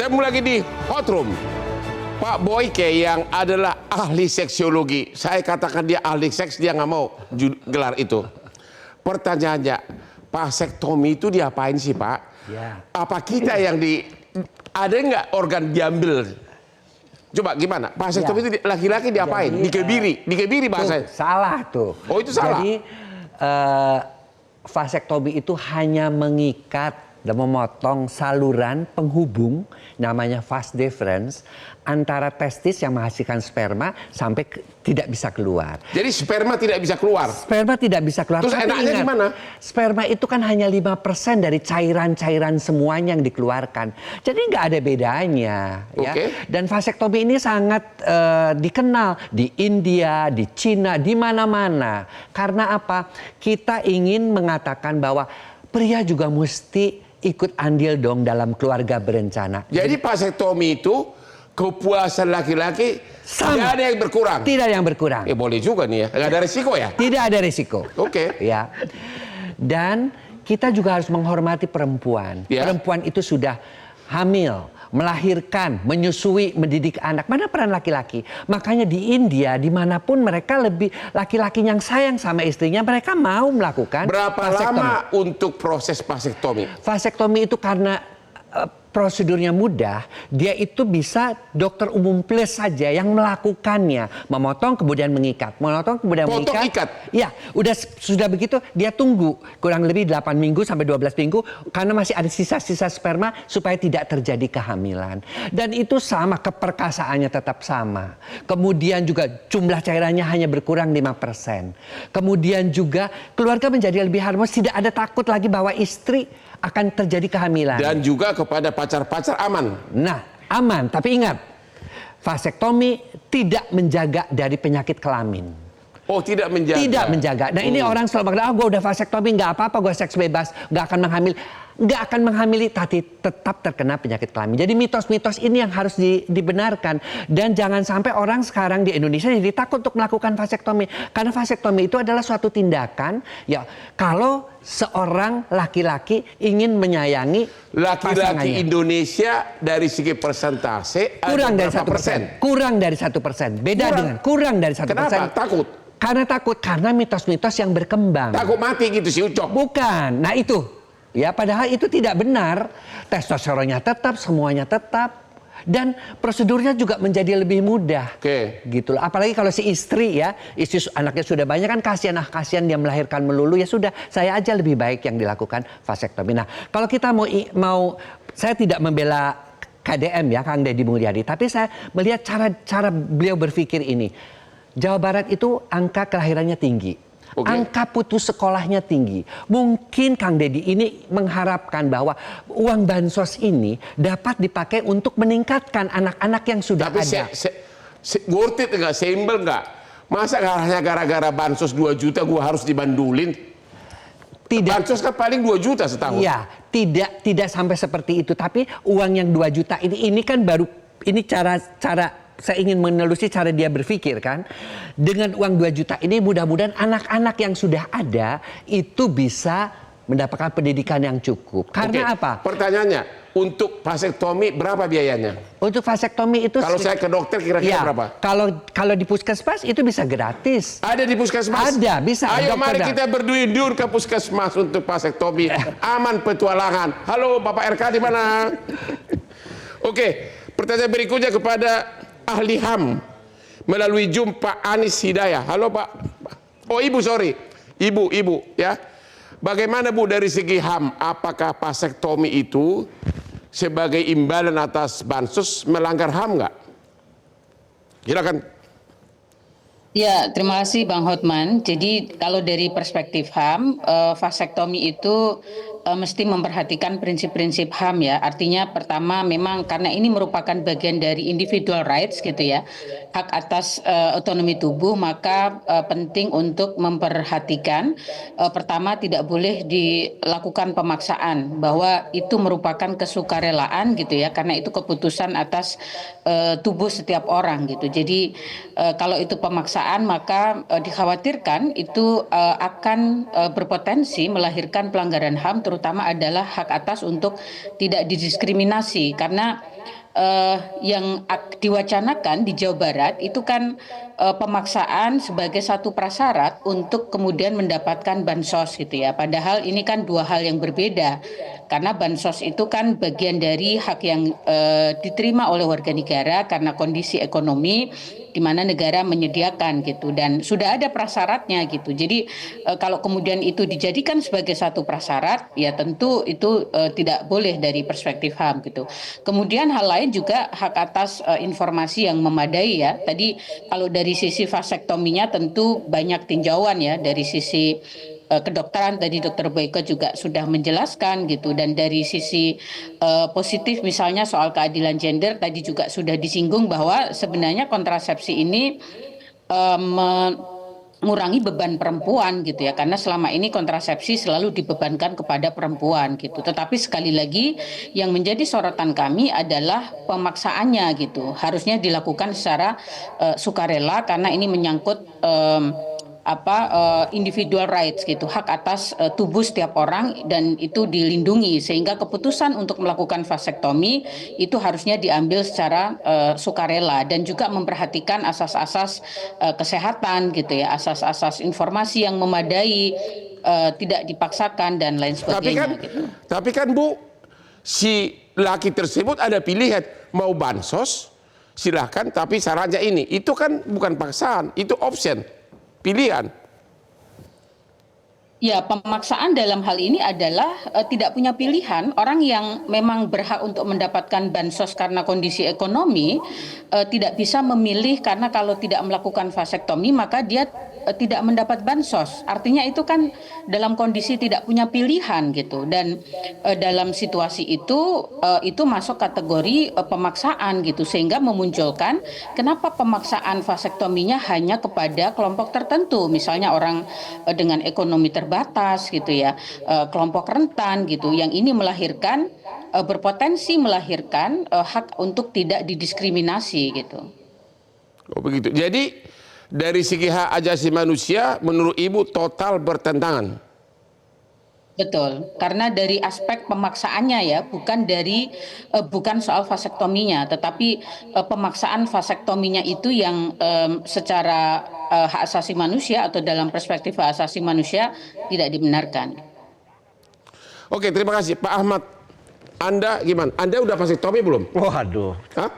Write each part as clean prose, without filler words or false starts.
Ketemu lagi di Hot Room. Pak Boyke yang adalah ahli seksiologi. Saya katakan dia ahli seks, dia nggak mau gelar itu. Pertanyaannya, vasektomi itu diapain sih Pak? Ya. Apa kita yang ada nggak organ diambil? Coba gimana? Vasektomi itu laki-laki diapain? Dikebiri bahasa. Salah tuh. Oh itu salah. Jadi vasektomi itu hanya mengikat dan memotong saluran penghubung namanya vas deferens antara testis yang menghasilkan sperma sampai tidak bisa keluar. Jadi sperma tidak bisa keluar? Sperma tidak bisa keluar. Terus enaknya gimana? Sperma itu kan hanya 5% dari cairan-cairan semuanya yang dikeluarkan. Jadi nggak ada bedanya. Ya. Dan vasektomi ini sangat dikenal di India, di Cina, di mana-mana. Karena apa? Kita ingin mengatakan bahwa pria juga mesti ikut andil dong dalam keluarga berencana. Jadi vasektomi itu kepuasan laki-laki tidak ada yang berkurang? Tidak ada yang berkurang. Boleh juga nih ya, nggak ada risiko ya? Tidak ada risiko. Oke. Ya. Dan kita juga harus menghormati perempuan. Ya. Perempuan itu sudah hamil, melahirkan, menyusui, mendidik anak. Mana peran laki-laki? Makanya di India, dimanapun mereka lebih laki-laki yang sayang sama istrinya, mereka mau melakukan Berapa vasektomi. lama untuk proses vasektomi? Vasektomi itu karena prosedurnya mudah, dia itu bisa dokter umum plus saja yang melakukannya, memotong kemudian mengikat, memotong kemudian Potong, mengikat. ikat. Ya, sudah begitu dia tunggu kurang lebih 8 minggu sampai 12 minggu karena masih ada sisa-sisa sperma supaya tidak terjadi kehamilan. Dan itu sama, keperkasaannya tetap sama. Kemudian juga jumlah cairannya hanya berkurang 5%. Kemudian juga keluarga menjadi lebih harmonis, tidak ada takut lagi bahwa istri akan terjadi kehamilan. Dan juga kepada pacar-pacar aman. Nah, aman. Tapi ingat, vasektomi tidak menjaga dari penyakit kelamin. Oh, tidak menjaga? Tidak menjaga. Nah, ini orang selalu mengatakan, gue udah vasektomi, nggak apa-apa, gue seks bebas, nggak akan menghamil. Nggak akan menghamili, tapi tetap terkena penyakit kelamin. Jadi mitos-mitos ini yang harus dibenarkan. Dan jangan sampai orang sekarang di Indonesia jadi takut untuk melakukan vasektomi. Karena vasektomi itu adalah suatu tindakan, ya kalau seorang laki-laki ingin menyayangi laki-laki Indonesia dari segi persentase kurang dari 1%. Kurang dari 1%. Beda dengan kurang dari 1%. Kenapa? Takut? Karena takut, karena mitos-mitos yang berkembang. Takut mati gitu si Ucok? Bukan. Nah itu. Ya, padahal itu tidak benar. Testosteronnya tetap, semuanya tetap. Dan prosedurnya juga menjadi lebih mudah. Oke. Gitu loh. Apalagi kalau si istri ya, istri anaknya sudah banyak kan kasihan dia melahirkan melulu, ya sudah, saya aja lebih baik yang dilakukan vasektomi. Nah, kalau kita mau saya tidak membela KDM ya, Kang Deddy Mulyadi, tapi saya melihat cara beliau berpikir ini. Jawa Barat itu angka kelahirannya tinggi. Angka putus sekolahnya tinggi. Mungkin Kang Deddy ini mengharapkan bahwa uang bansos ini dapat dipakai untuk meningkatkan anak-anak yang sudah ada. Tapi worth it nggak? Seimbel nggak? Masa hanya gara-gara bansos 2 juta gua harus dibandulin? Tidak. Bansos kan paling 2 juta setahun. Iya, tidak sampai seperti itu. Tapi uang yang 2 juta ini kan baru, ini cara saya ingin menelusuri cara dia berpikir kan. Dengan uang 2 juta ini mudah-mudahan anak-anak yang sudah ada itu bisa mendapatkan pendidikan yang cukup. Karena apa? Pertanyaannya, untuk vasektomi berapa biayanya? Untuk vasektomi itu kalau saya ke dokter kira-kira berapa? Kalau di puskesmas itu bisa gratis. Ada di puskesmas? Ada, bisa. Ayo mari kita berduyun-duyun ke puskesmas untuk vasektomi. Aman petualangan. Halo Bapak RK di mana? Oke, pertanyaan berikutnya kepada ahli HAM melalui Pak Anis Hidayah. Halo Pak. Oh Ibu, sorry. Ibu ya. Bagaimana Bu dari segi HAM? Apakah vasektomi itu sebagai imbalan atas bansos melanggar HAM nggak? Silakan. Ya, terima kasih Bang Hotman. Jadi kalau dari perspektif HAM, vasektomi itu mesti memperhatikan prinsip-prinsip HAM ya. Artinya pertama memang karena ini merupakan bagian dari individual rights gitu ya, hak atas otonomi tubuh, maka penting untuk memperhatikan pertama tidak boleh dilakukan pemaksaan, bahwa itu merupakan kesukarelaan gitu ya, karena itu keputusan atas tubuh setiap orang gitu. Jadi kalau itu pemaksaan maka dikhawatirkan itu akan berpotensi melahirkan pelanggaran HAM terutama adalah hak atas untuk tidak didiskriminasi, karena yang diwacanakan di Jawa Barat itu kan pemaksaan sebagai satu prasyarat untuk kemudian mendapatkan bansos gitu ya. Padahal ini kan dua hal yang berbeda. Karena bansos itu kan bagian dari hak yang diterima oleh warga negara karena kondisi ekonomi di mana negara menyediakan gitu, dan sudah ada prasyaratnya gitu. Jadi kalau kemudian itu dijadikan sebagai satu prasyarat, ya tentu itu tidak boleh dari perspektif HAM gitu. Kemudian hal lain juga hak atas informasi yang memadai ya. Tadi kalau dari sisi vasektominya tentu banyak tinjauan ya, dari sisi kedokteran tadi Dr. Boyke juga sudah menjelaskan gitu, dan dari sisi positif misalnya soal keadilan gender tadi juga sudah disinggung bahwa sebenarnya kontrasepsi ini mengurangi beban perempuan gitu ya, karena selama ini kontrasepsi selalu dibebankan kepada perempuan gitu. Tetapi sekali lagi yang menjadi sorotan kami adalah pemaksaannya gitu, harusnya dilakukan secara sukarela karena ini menyangkut individual rights gitu, hak atas tubuh setiap orang, dan itu dilindungi, sehingga keputusan untuk melakukan vasektomi itu harusnya diambil secara sukarela dan juga memperhatikan asas-asas kesehatan gitu ya, asas-asas informasi yang memadai, tidak dipaksakan dan lain sebagainya. Tapi kan Bu, si laki tersebut ada pilihan mau bansos silahkan, tapi syaratnya ini, itu kan bukan paksaan, itu option, pilihan. Ya, pemaksaan dalam hal ini adalah tidak punya pilihan. Orang yang memang berhak untuk mendapatkan bansos karena kondisi ekonomi tidak bisa memilih, karena kalau tidak melakukan vasektomi maka dia tidak mendapat bansos. Artinya itu kan dalam kondisi tidak punya pilihan gitu. Dan dalam situasi itu masuk kategori pemaksaan gitu, sehingga memunculkan kenapa pemaksaan vasektominya hanya kepada kelompok tertentu, misalnya orang dengan ekonomi terbatas gitu ya, kelompok rentan gitu, yang ini melahirkan berpotensi melahirkan hak untuk tidak didiskriminasi gitu. Oh begitu. Jadi dari segi hak asasi manusia menurut Ibu total bertentangan. Betul, karena dari aspek pemaksaannya ya, bukan soal vasektominya, tetapi pemaksaan vasektominya itu yang secara hak asasi manusia atau dalam perspektif hak asasi manusia tidak dibenarkan. Oke, terima kasih Pak Ahmad. Anda gimana? Anda udah vasektomi belum? Waduh, Hah?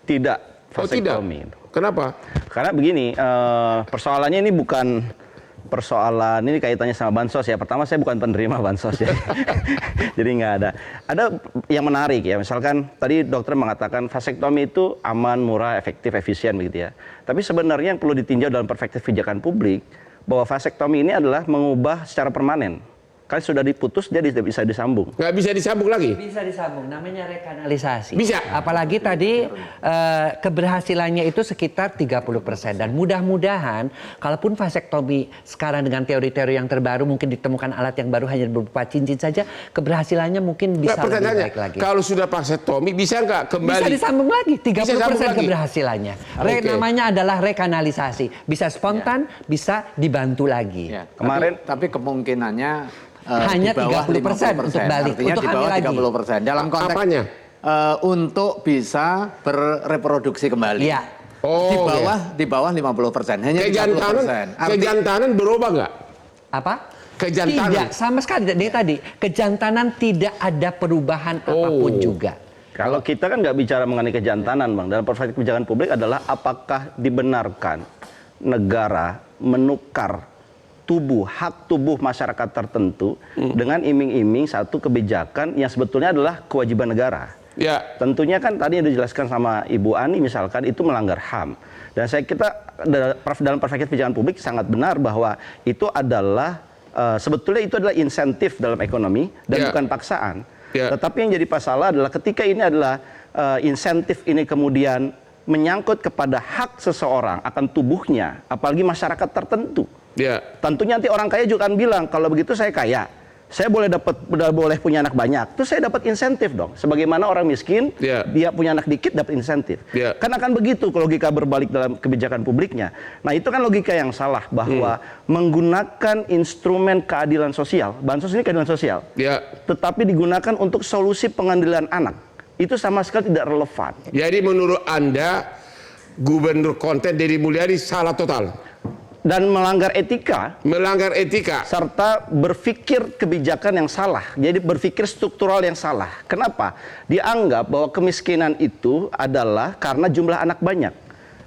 tidak Oh tidak. vasektomi. Kenapa? Karena begini, persoalannya ini bukan persoalan, ini kaitannya sama bansos ya. Pertama, saya bukan penerima bansos ya. Jadi nggak ada. Ada yang menarik ya, misalkan tadi dokter mengatakan vasektomi itu aman, murah, efektif, efisien begitu ya. Tapi sebenarnya yang perlu ditinjau dalam perspektif kebijakan publik, bahwa vasektomi ini adalah mengubah secara permanen. Kan sudah diputus, dia tidak bisa disambung. Nggak bisa disambung lagi? Bisa disambung, namanya rekanalisasi. Bisa. Apalagi tadi keberhasilannya itu sekitar 30%. Dan mudah-mudahan, kalaupun vasektomi sekarang dengan teori-teori yang terbaru, mungkin ditemukan alat yang baru hanya berupa cincin saja, keberhasilannya mungkin bisa lebih baik lagi. Kalau sudah vasektomi, bisa nggak kembali? Bisa disambung lagi, 30% lagi. keberhasilannya. Okay. Namanya adalah rekanalisasi. Bisa spontan, bisa dibantu lagi. Ya, Kemarin tapi kemungkinannya hanya di bawah 30% untuk balik, artinya untuk di bawah hamil lagi. 30%. Dalam konteks Apanya? Untuk bisa berreproduksi kembali. Iya. Oh, di bawah 50%, hanya 30%. kejantanan berubah nggak? Apa? Kejantanan. Tidak, sama sekali. Dari tadi, kejantanan tidak ada perubahan apapun juga. Kalau kita kan nggak bicara mengenai kejantanan, Bang. Dalam perspektif kebijakan publik adalah apakah dibenarkan negara menukar hak tubuh masyarakat tertentu dengan iming-iming satu kebijakan yang sebetulnya adalah kewajiban negara. Ya. Tentunya kan tadi yang dijelaskan sama Ibu Ani misalkan itu melanggar HAM. Dan kita dalam perspektif kebijakan publik sangat benar bahwa itu adalah sebetulnya itu adalah insentif dalam ekonomi dan bukan paksaan. Tetapi yang jadi masalah adalah ketika ini adalah insentif ini kemudian menyangkut kepada hak seseorang akan tubuhnya, apalagi masyarakat tertentu. Ya. Tentunya nanti orang kaya juga akan bilang, kalau begitu saya kaya, saya boleh punya anak banyak, terus saya dapat insentif dong. Sebagaimana orang miskin, Ya. dia punya anak dikit dapat insentif. Ya. Kan akan begitu logika berbalik dalam kebijakan publiknya. Nah itu kan logika yang salah bahwa menggunakan instrumen keadilan sosial, bansos ini keadilan sosial, Ya. tetapi digunakan untuk solusi pengadilan anak. Itu sama sekali tidak relevan. Jadi menurut Anda Gubernur Konten Deddy Mulyadi salah total, Dan melanggar etika melanggar etika. serta berpikir kebijakan yang salah. Jadi berpikir struktural yang salah. Kenapa? Dianggap bahwa kemiskinan itu adalah karena jumlah anak banyak.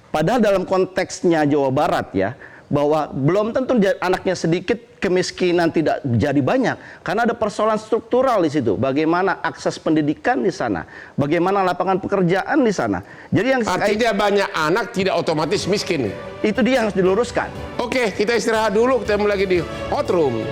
Padahal dalam konteksnya Jawa Barat ya, bahwa belum tentu anaknya sedikit kemiskinan tidak jadi banyak karena ada persoalan struktural di situ. Bagaimana akses pendidikan di sana, bagaimana lapangan pekerjaan di sana. Jadi yang Artinya banyak anak tidak otomatis miskin. itu dia yang harus diluruskan. Oke, kita istirahat dulu, ketemu lagi di Hot Room.